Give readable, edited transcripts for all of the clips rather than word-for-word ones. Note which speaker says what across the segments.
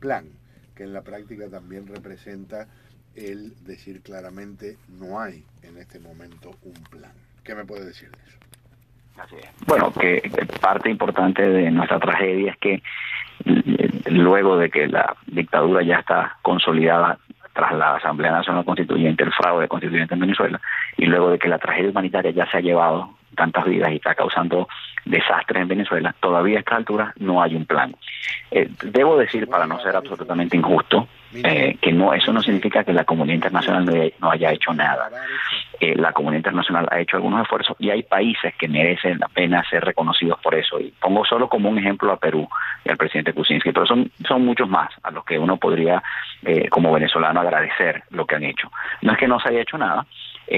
Speaker 1: plan, que en la práctica también representa el decir claramente no hay en este momento un plan. ¿Qué me puede decir de eso?
Speaker 2: Así es. Bueno, que parte importante de nuestra tragedia es que luego de que la dictadura ya está consolidada tras la Asamblea Nacional Constituyente, el fraude constituyente en Venezuela, y luego de que la tragedia humanitaria ya se ha llevado tantas vidas y está causando desastres en Venezuela, todavía a esta altura no hay un plan. Debo decir, para no ser absolutamente injusto, que no, eso no significa que la comunidad internacional no haya hecho nada. La comunidad internacional ha hecho algunos esfuerzos y hay países que merecen la pena ser reconocidos por eso. Y pongo solo como un ejemplo a Perú y al presidente Kuczynski, pero son muchos más a los que uno podría, como venezolano, agradecer lo que han hecho. No es que no se haya hecho nada.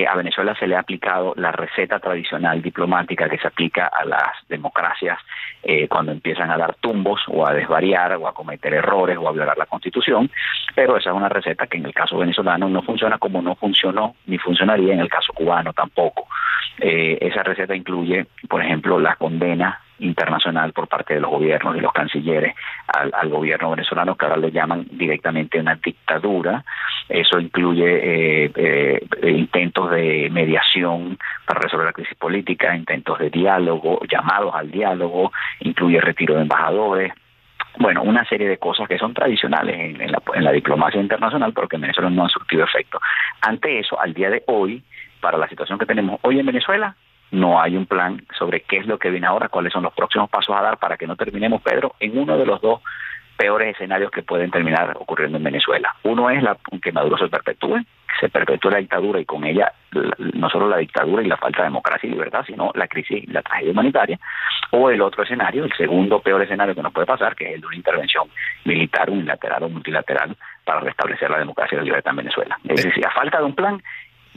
Speaker 2: A Venezuela se le ha aplicado la receta tradicional diplomática que se aplica a las democracias cuando empiezan a dar tumbos o a desvariar o a cometer errores o a violar la Constitución, pero esa es una receta que en el caso venezolano no funciona, como no funcionó ni funcionaría en el caso cubano tampoco. Esa receta incluye, por ejemplo, la condena internacional por parte de los gobiernos y los cancilleres al gobierno venezolano, que ahora le llaman directamente una dictadura. Eso incluye intentos de mediación para resolver la crisis política, intentos de diálogo, llamados al diálogo, incluye retiro de embajadores. Bueno, una serie de cosas que son tradicionales en la diplomacia internacional, pero que en Venezuela no han surtido efecto. Ante eso, al día de hoy, para la situación que tenemos hoy en Venezuela, no hay un plan sobre qué es lo que viene ahora, cuáles son los próximos pasos a dar para que no terminemos, Pedro, en uno de los dos peores escenarios que pueden terminar ocurriendo en Venezuela. Uno es que Maduro se perpetúe la dictadura y con ella no solo la dictadura y la falta de democracia y libertad, sino la crisis y la tragedia humanitaria. O el otro escenario, el segundo peor escenario que nos puede pasar, que es el de una intervención militar, unilateral o multilateral para restablecer la democracia y la libertad en Venezuela. Es decir, a falta de un plan,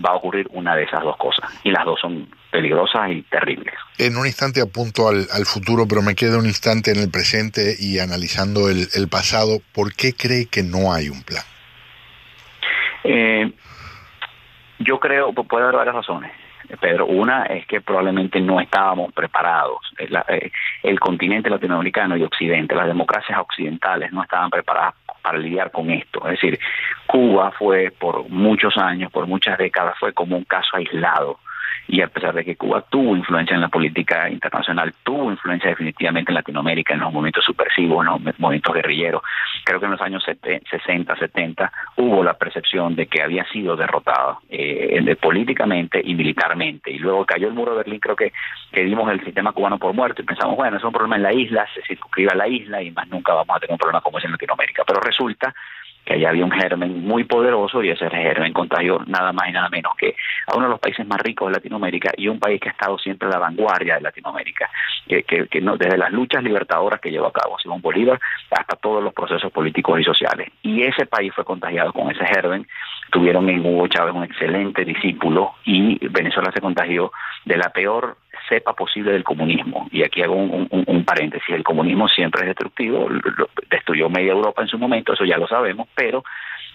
Speaker 2: va a ocurrir una de esas dos cosas, y las dos son peligrosas y terribles.
Speaker 1: En un instante apunto al futuro, pero me quedo un instante en el presente y analizando el pasado. ¿Por qué cree que no hay un plan?
Speaker 2: Yo creo, puede haber varias razones, Pedro. Una es que probablemente no estábamos preparados. El continente latinoamericano y Occidente, las democracias occidentales no estaban preparadas para lidiar con esto. Es decir, Cuba fue por muchos años, por muchas décadas, fue como un caso aislado. Y a pesar de que Cuba tuvo influencia en la política internacional, tuvo influencia definitivamente en Latinoamérica, en los movimientos subversivos, en los movimientos guerrilleros, creo que en los años 60, 70 hubo la percepción de que había sido derrotada políticamente y militarmente. Y luego cayó el muro de Berlín, creo que dimos el sistema cubano por muerto y pensamos, bueno, es un problema en la isla, se circunscribe a la isla y más nunca vamos a tener un problema como ese en Latinoamérica. Pero resulta que allá había un germen muy poderoso y ese germen contagió nada más y nada menos que a uno de los países más ricos de Latinoamérica y un país que ha estado siempre a la vanguardia de Latinoamérica, que no, desde las luchas libertadoras que llevó a cabo Simón Bolívar hasta todos los procesos políticos y sociales. Y ese país fue contagiado con ese germen. Tuvieron en Hugo Chávez un excelente discípulo y Venezuela se contagió de la peor cepa posible del comunismo. Y aquí hago un paréntesis: el comunismo siempre es destructivo, destruyó media Europa en su momento, eso ya lo sabemos, pero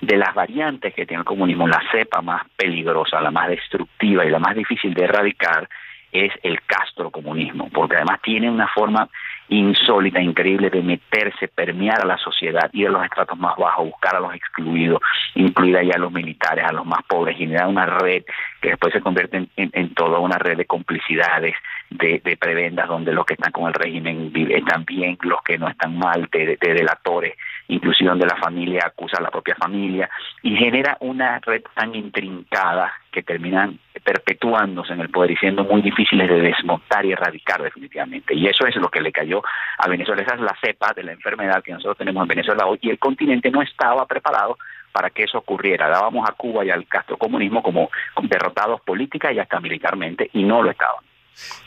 Speaker 2: de las variantes que tiene el comunismo, la cepa más peligrosa, la más destructiva y la más difícil de erradicar es el castrocomunismo, porque además tiene una forma insólita, increíble de meterse, permear a la sociedad, ir a los estratos más bajos, buscar a los excluidos, incluir allá a los militares, a los más pobres, generar una red que después se convierte en toda una red de complicidades, de prebendas, donde los que están con el régimen están bien, los que no están mal, de delatores, inclusive donde la familia acusa a la propia familia, y genera una red tan intrincada que terminan perpetuándose en el poder y siendo muy difíciles de desmontar y erradicar definitivamente. Y eso es lo que le cayó a Venezuela. Esa es la cepa de la enfermedad que nosotros tenemos en Venezuela hoy, y el continente no estaba preparado para que eso ocurriera. Dábamos a Cuba y al castrocomunismo como derrotados política y hasta militarmente, y no lo estaban.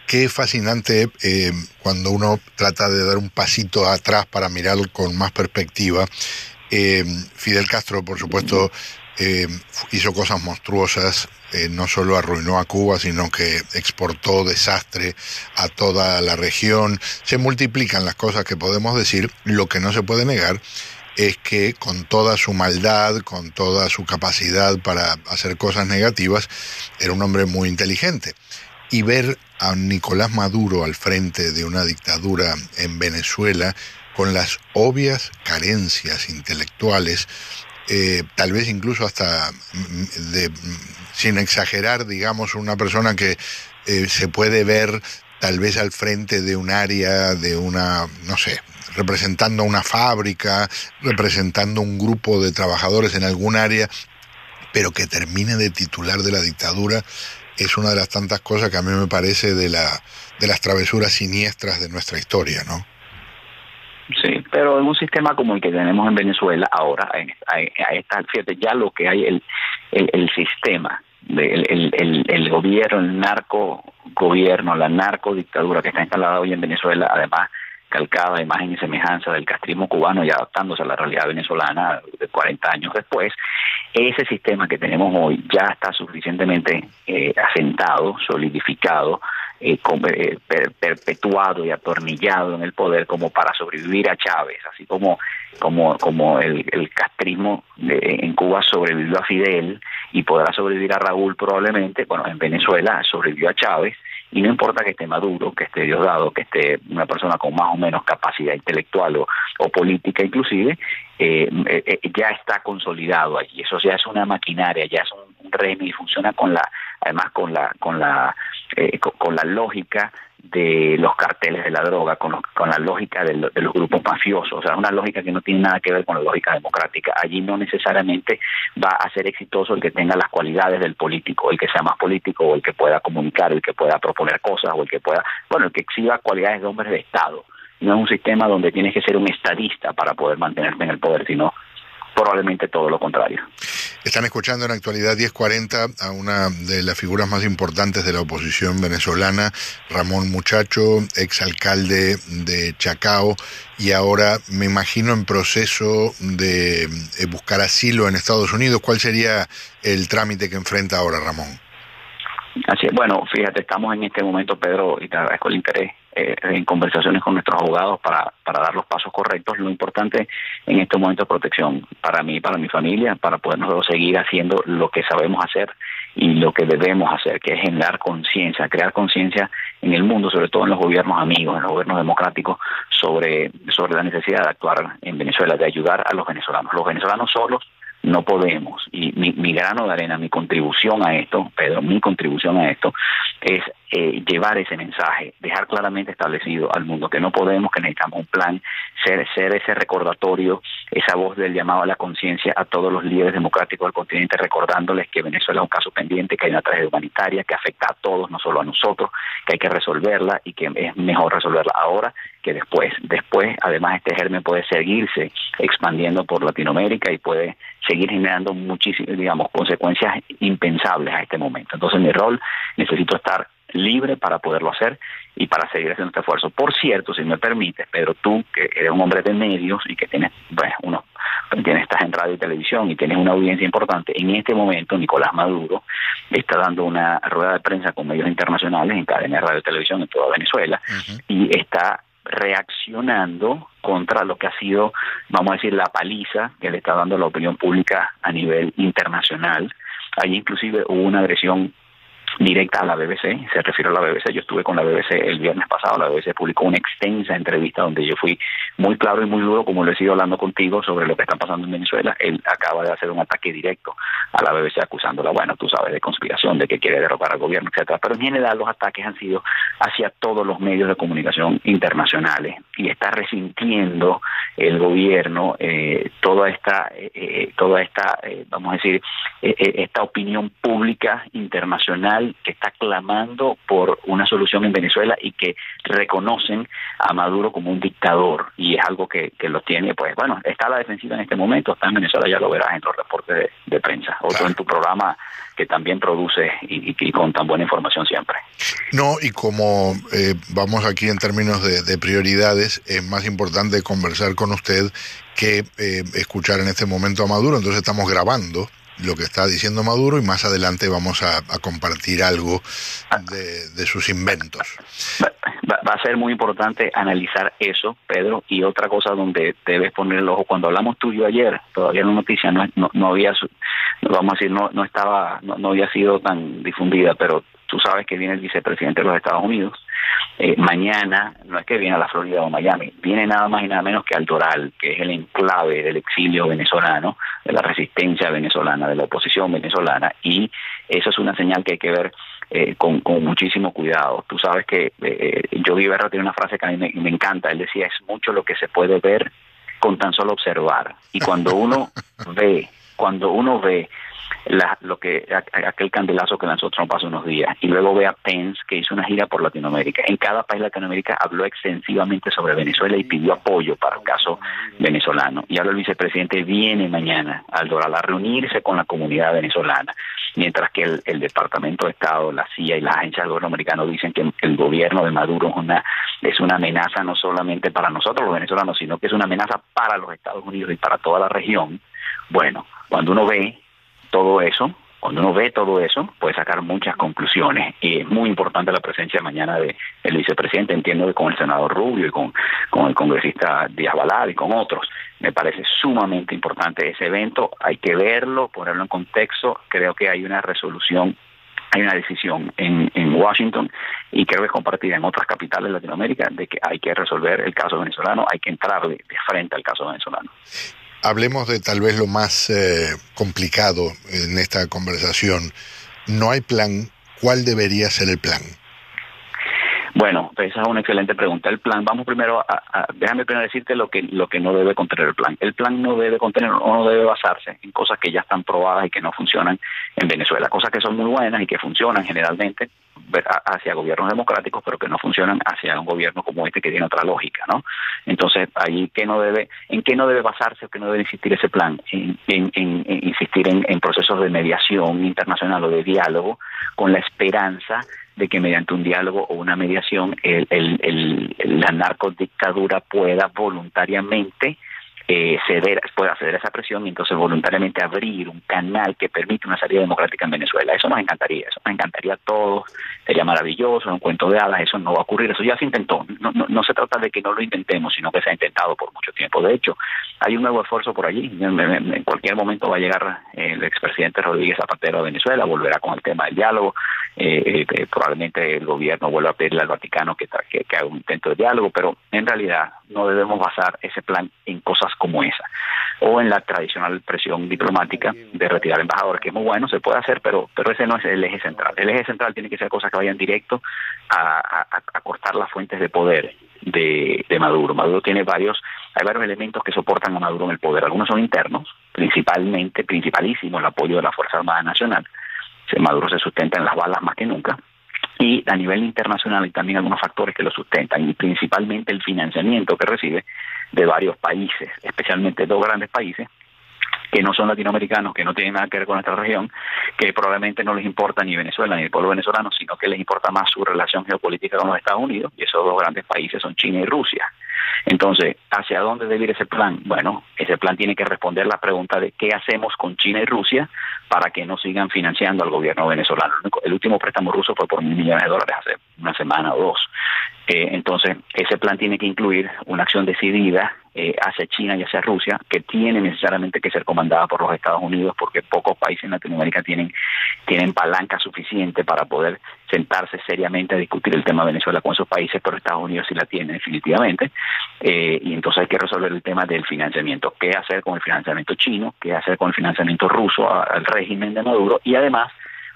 Speaker 1: Qué fascinante cuando uno trata de dar un pasito atrás para mirar con más perspectiva. Fidel Castro, por supuesto, hizo cosas monstruosas, no solo arruinó a Cuba, sino que exportó desastre a toda la región. Se multiplican las cosas que podemos decir. Lo que no se puede negar es que con toda su maldad, con toda su capacidad para hacer cosas negativas, era un hombre muy inteligente. Y ver a Nicolás Maduro al frente de una dictadura en Venezuela con las obvias carencias intelectuales, tal vez incluso hasta sin exagerar, digamos, una persona que se puede ver tal vez al frente de un área, de una, no sé, representando una fábrica, representando un grupo de trabajadores en algún área, pero que termine de titular de la dictadura, es una de las tantas cosas que a mí me parece de las travesuras siniestras de nuestra historia, ¿no?
Speaker 2: Sí, pero en un sistema como el que tenemos en Venezuela ahora, fíjate, ya lo que hay, el sistema, el gobierno, el narcogobierno, la narcodictadura que está instalada hoy en Venezuela, además calcada a imagen y semejanza del castrismo cubano y adaptándose a la realidad venezolana de 40 años después, ese sistema que tenemos hoy ya está suficientemente asentado, solidificado, perpetuado y atornillado en el poder como para sobrevivir a Chávez, así como el castrismo en Cuba sobrevivió a Fidel y podrá sobrevivir a Raúl probablemente. Bueno, en Venezuela sobrevivió a Chávez, y no importa que esté Maduro, que esté Diosdado, que esté una persona con más o menos capacidad intelectual o política inclusive, ya está consolidado allí. Eso ya es una maquinaria, ya es un régimen y funciona con la lógica de los carteles de la droga, con la lógica de los grupos mafiosos. O sea, una lógica que no tiene nada que ver con la lógica democrática. Allí no necesariamente va a ser exitoso el que tenga las cualidades del político, el que sea más político, o el que pueda comunicar, el que pueda proponer cosas, o el que exhiba cualidades de hombres de Estado. No es un sistema donde tienes que ser un estadista para poder mantenerte en el poder, sino probablemente todo lo contrario.
Speaker 1: Están escuchando en Actualidad 1040 a una de las figuras más importantes de la oposición venezolana, Ramón Muchacho, exalcalde de Chacao, y ahora me imagino en proceso de buscar asilo en Estados Unidos. ¿Cuál sería el trámite que enfrenta ahora Ramón?
Speaker 2: Así es. Bueno, fíjate, estamos en este momento, Pedro, y te agradezco el interés, en conversaciones con nuestros abogados para dar los pasos correctos. Lo importante en este momento es protección para mí, para mi familia, para poder nosotros seguir haciendo lo que sabemos hacer y lo que debemos hacer, que es generar conciencia, crear conciencia en el mundo, sobre todo en los gobiernos amigos, en los gobiernos democráticos, sobre la necesidad de actuar en Venezuela, de ayudar a los venezolanos. Los venezolanos solos no podemos, y mi grano de arena, mi contribución a esto, Pedro, mi contribución a esto es llevar ese mensaje, dejar claramente establecido al mundo que no podemos, que necesitamos un plan, ser ese recordatorio, esa voz del llamado a la conciencia a todos los líderes democráticos del continente, recordándoles que Venezuela es un caso pendiente, que hay una tragedia humanitaria que afecta a todos, no solo a nosotros, que hay que resolverla y que es mejor resolverla ahora que después. Después, además, este germen puede seguirse expandiendo por Latinoamérica y puede seguir generando muchísimas, consecuencias impensables a este momento. Entonces, mi rol, necesito estar libre para poderlo hacer y para seguir haciendo este esfuerzo. Por cierto, si me permites, Pedro, tú que eres un hombre de medios y que tienes, estás en radio y televisión y tienes una audiencia importante, en este momento Nicolás Maduro está dando una rueda de prensa con medios internacionales en cadena de radio y televisión en toda Venezuela, y está reaccionando contra lo que ha sido, vamos a decir, la paliza que le está dando la opinión pública a nivel internacional. Allí inclusive hubo una agresión directa a la BBC, se refiere a la BBC. Yo estuve con la BBC el viernes pasado, la BBC publicó una extensa entrevista donde yo fui muy claro y muy duro, como lo he sido hablando contigo, sobre lo que está pasando en Venezuela. Él acaba de hacer un ataque directo a la BBC acusándola, tú sabes, de conspiración, de que quiere derrocar al gobierno, etcétera. Pero en general los ataques han sido hacia todos los medios de comunicación internacionales, y está resintiendo el gobierno toda esta vamos a decir, esta opinión pública internacional que está clamando por una solución en Venezuela y que reconocen a Maduro como un dictador, y es algo que lo tiene, está a la defensiva en este momento, está en Venezuela, ya lo verás en los reportes de prensa, otro en tu programa que también produce y con tan buena información siempre.
Speaker 1: No, y como vamos aquí en términos de prioridades, es más importante conversar con usted que escuchar en este momento a Maduro. Entonces estamos grabando lo que está diciendo Maduro y más adelante vamos a compartir algo de sus inventos.
Speaker 2: Va a ser muy importante analizar eso, Pedro, y otra cosa donde debes poner el ojo. Cuando hablamos tú y yo ayer, todavía la noticia no había, vamos a decir, no había sido tan difundida, pero tú sabes que viene el vicepresidente de los Estados Unidos Mañana no es que viene a la Florida o Miami, viene nada más y nada menos que al Doral, que es el enclave del exilio venezolano, de la resistencia venezolana, de la oposición venezolana, y eso es una señal que hay que ver con muchísimo cuidado. Tú sabes que Yogi Berra tiene una frase que a mí me encanta. Él decía, es mucho lo que se puede ver con tan solo observar. Y cuando uno ve aquel candelazo que lanzó Trump hace unos días, y luego ve a Pence, que hizo una gira por Latinoamérica. En cada país de Latinoamérica habló extensivamente sobre Venezuela y pidió apoyo para el caso venezolano. Y ahora el vicepresidente viene mañana al Doral a reunirse con la comunidad venezolana, mientras que el Departamento de Estado, la CIA y las agencias del gobierno americano dicen que el gobierno de Maduro es una amenaza no solamente para nosotros los venezolanos, sino que es una amenaza para los Estados Unidos y para toda la región. Bueno, cuando uno ve todo eso, puede sacar muchas conclusiones, y es muy importante la presencia mañana del vicepresidente. Entiendo que con el senador Rubio y con el congresista Díaz Balart y con otros, me parece sumamente importante ese evento. Hay que verlo, ponerlo en contexto. Creo que hay una resolución, hay una decisión en Washington, y creo que es compartida en otras capitales de Latinoamérica, de que hay que resolver el caso venezolano, hay que entrar de frente al caso venezolano.
Speaker 1: Hablemos de tal vez lo más complicado en esta conversación. No hay plan. ¿Cuál debería ser el plan?
Speaker 2: Bueno, esa es una excelente pregunta. El plan, vamos primero déjame primero decirte lo que no debe contener el plan. El plan no debe contener o no debe basarse en cosas que ya están probadas y que no funcionan en Venezuela, cosas que son muy buenas y que funcionan generalmente hacia gobiernos democráticos, pero que no funcionan hacia un gobierno como este, que tiene otra lógica, ¿no? Entonces, ahí ¿en qué no debe basarse o qué no debe insistir ese plan? En insistir en procesos de mediación internacional o de diálogo, con la esperanza de que mediante un diálogo o una mediación la narcodictadura pueda voluntariamente ceder a esa presión, y entonces voluntariamente abrir un canal que permite una salida democrática en Venezuela. Eso nos encantaría a todos, sería maravilloso, un cuento de hadas. Eso no va a ocurrir, eso ya se intentó. No se trata de que no lo intentemos, sino que se ha intentado por mucho tiempo. De hecho, hay un nuevo esfuerzo por allí. En cualquier momento va a llegar el expresidente Rodríguez Zapatero a Venezuela, volverá con el tema del diálogo. Probablemente el gobierno vuelva a pedirle al Vaticano que haga un intento de diálogo, pero en realidad no debemos basar ese plan en cosas como esa, o en la tradicional presión diplomática de retirar embajadores, que es muy bueno, se puede hacer, pero ese no es el eje central. El eje central tiene que ser cosas que vayan directo a cortar las fuentes de poder de Maduro. Maduro hay varios elementos que soportan a Maduro en el poder. Algunos son internos, principalísimo el apoyo de la Fuerza Armada Nacional. Maduro se sustenta en las balas más que nunca, y a nivel internacional hay también algunos factores que lo sustentan, y principalmente el financiamiento que recibe de varios países, especialmente dos grandes países que no son latinoamericanos, que no tienen nada que ver con nuestra región, que probablemente no les importa ni Venezuela ni el pueblo venezolano, sino que les importa más su relación geopolítica con los Estados Unidos, y esos dos grandes países son China y Rusia. Entonces, ¿hacia dónde debe ir ese plan? Bueno, ese plan tiene que responder la pregunta de qué hacemos con China y Rusia para que no sigan financiando al gobierno venezolano. El último préstamo ruso fue por $1.000 millones hace una semana o dos. Entonces, ese plan tiene que incluir una acción decidida hacia China y hacia Rusia, que tiene necesariamente que ser comandada por los Estados Unidos, porque pocos países en Latinoamérica tienen palanca suficiente para poder sentarse seriamente a discutir el tema de Venezuela con esos países, pero Estados Unidos sí la tiene definitivamente. Y entonces hay que resolver el tema del financiamiento. ¿Qué hacer con el financiamiento chino? ¿Qué hacer con el financiamiento ruso al régimen de Maduro? Y además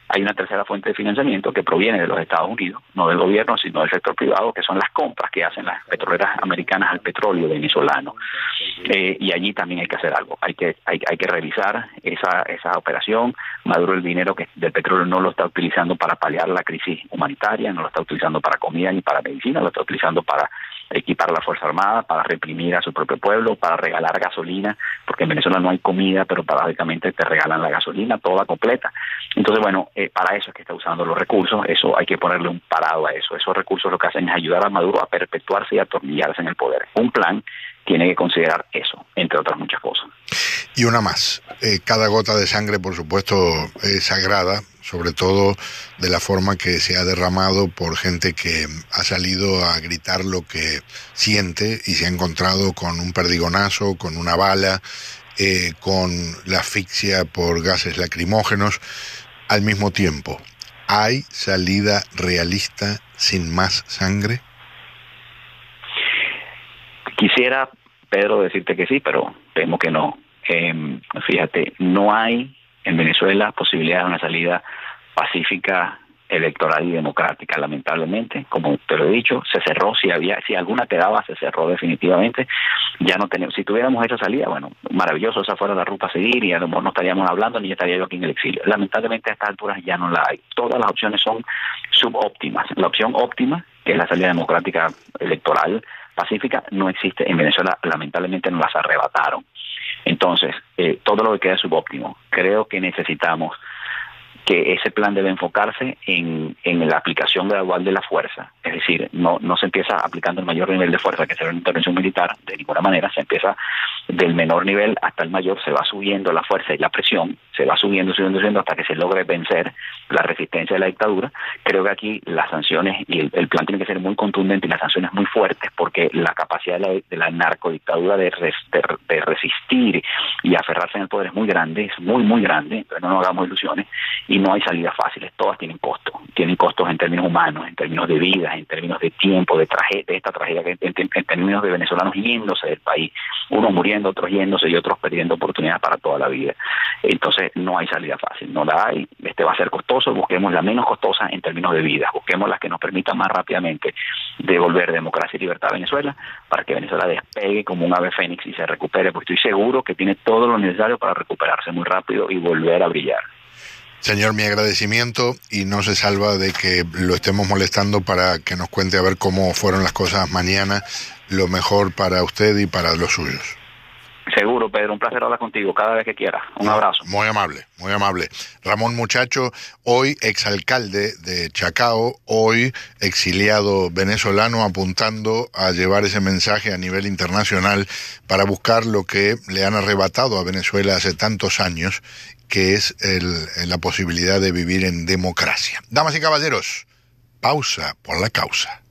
Speaker 2: hay una tercera fuente de financiamiento que proviene de los Estados Unidos, no del gobierno, sino del sector privado, que son las compras que hacen las petroleras americanas al petróleo venezolano. Y allí también hay que hacer algo. Hay que revisar esa operación. Maduro el dinero del petróleo no lo está utilizando para paliar la crisis humanitaria, no lo está utilizando para comida ni para medicina, lo está utilizando para equipar a la Fuerza Armada, para reprimir a su propio pueblo, para regalar gasolina, porque en Venezuela no hay comida, pero paradójicamente te regalan la gasolina toda completa. Entonces, bueno, para eso es que está usando los recursos. Eso hay que ponerle un parado a eso. Esos recursos lo que hacen es ayudar a Maduro a perpetuarse y a atornillarse en el poder. Un plan tiene que considerar eso, entre otras muchas cosas.
Speaker 1: Y una más, cada gota de sangre, por supuesto, es sagrada, sobre todo de la forma que se ha derramado por gente que ha salido a gritar lo que siente y se ha encontrado con un perdigonazo, con una bala, con la asfixia por gases lacrimógenos al mismo tiempo. ¿Hay salida realista sin más sangre?
Speaker 2: Quisiera, Pedro, decirte que sí, pero temo que no. Fíjate, no hay en Venezuela posibilidad de una salida pacífica, electoral y democrática. Lamentablemente, como te lo he dicho, se cerró. Si alguna quedaba, se cerró definitivamente. Ya no tenemos. Si tuviéramos esa salida, bueno, maravilloso, esa fuera la ruta a seguir y a lo mejor no estaríamos hablando ni estaría yo aquí en el exilio. Lamentablemente a estas alturas ya no la hay. Todas las opciones son subóptimas. La opción óptima, que es la salida democrática, electoral, pacífica, no existe en Venezuela. Lamentablemente nos las arrebataron. Entonces, todo lo que queda es subóptimo. Creo que necesitamos que ese plan debe enfocarse en la aplicación gradual de la fuerza. Es decir, no se empieza aplicando el mayor nivel de fuerza, que será una intervención militar, de ninguna manera. Se empieza del menor nivel hasta el mayor, se va subiendo la fuerza y la presión, se va subiendo hasta que se logre vencer la resistencia de la dictadura. Creo que aquí las sanciones y el plan tiene que ser muy contundente y las sanciones muy fuertes, porque la capacidad de la narcodictadura de resistir y aferrarse en el poder es muy grande, es muy, muy grande. Entonces no nos hagamos ilusiones. Y no hay salidas fáciles, todas tienen costos en términos humanos, en términos de vida, en términos de tiempo, de esta tragedia, en términos de venezolanos yéndose del país, unos muriendo, otros yéndose y otros perdiendo oportunidades para toda la vida. Entonces no hay salida fácil, no la hay. Va a ser costoso, busquemos la menos costosa en términos de vida, busquemos las que nos permitan más rápidamente devolver democracia y libertad a Venezuela, para que Venezuela despegue como un ave fénix y se recupere, porque estoy seguro que tiene todo lo necesario para recuperarse muy rápido y volver a brillar.
Speaker 1: Señor, mi agradecimiento, y no se salva de que lo estemos molestando para que nos cuente a ver cómo fueron las cosas mañana, lo mejor para usted y para los suyos.
Speaker 2: Seguro, Pedro, un placer hablar contigo cada vez que quieras. Un abrazo.
Speaker 1: Muy amable, muy amable. Ramón Muchacho, hoy exalcalde de Chacao, hoy exiliado venezolano, apuntando a llevar ese mensaje a nivel internacional para buscar lo que le han arrebatado a Venezuela hace tantos años, que es la posibilidad de vivir en democracia. Damas y caballeros, pausa por la causa.